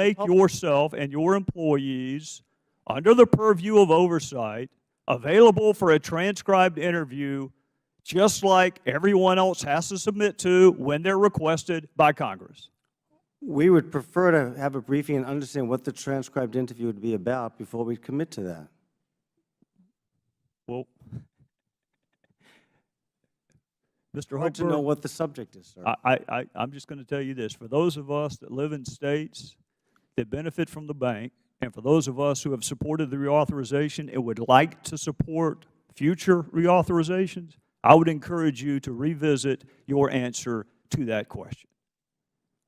make yourself and your employees, under the purview of oversight, available for a transcribed interview, just like everyone else has to submit to when they're requested by Congress? We would prefer to have a briefing and understand what the transcribed interview would be about before we commit to that. Well, Mr. Hard to know what the subject is, sir. I'm just going to tell you this. For those of us that live in states that benefit from the bank, and for those of us who have supported the reauthorization and would like to support future reauthorizations, I would encourage you to revisit your answer to that question.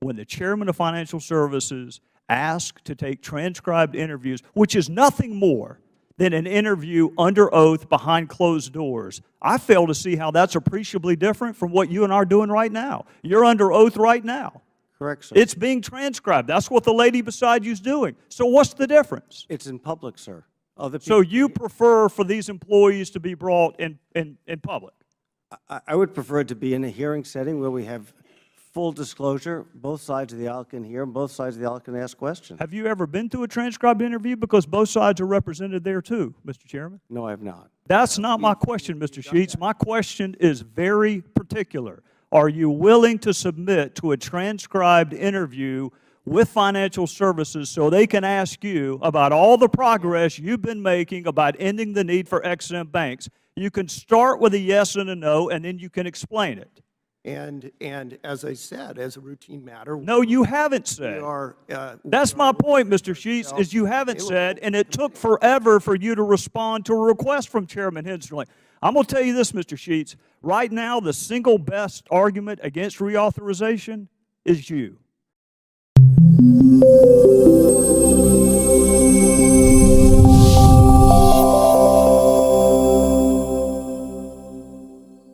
When the chairman of financial services asked to take transcribed interviews, which is nothing more than an interview under oath behind closed doors, I fail to see how that's appreciably different from what you and I are doing right now. You're under oath right now. Correct, sir. It's being transcribed. That's what the lady beside you is doing. So what's the difference? It's in public, sir. So you prefer for these employees to be brought in public? I would prefer it to be in a hearing setting where we have full disclosure. Both sides of the aisle can hear, and both sides of the aisle can ask questions. Have you ever been to a transcribed interview? Because both sides are represented there too, Mr. Chairman. No, I have not. That's not my question, Mr. Sheets. My question is very particular. Are you willing to submit to a transcribed interview with financial services so they can ask you about all the progress you've been making about ending the need for exempt banks? You can start with a yes and a no, and then you can explain it. And as I said, as a routine matter, no, you haven't said. That's my point, Mr. Sheets, is you haven't said, and it took forever for you to respond to a request from Chairman Hensley. I'm going to tell you this, Mr. Sheets. Right now, the single best argument against reauthorization is you.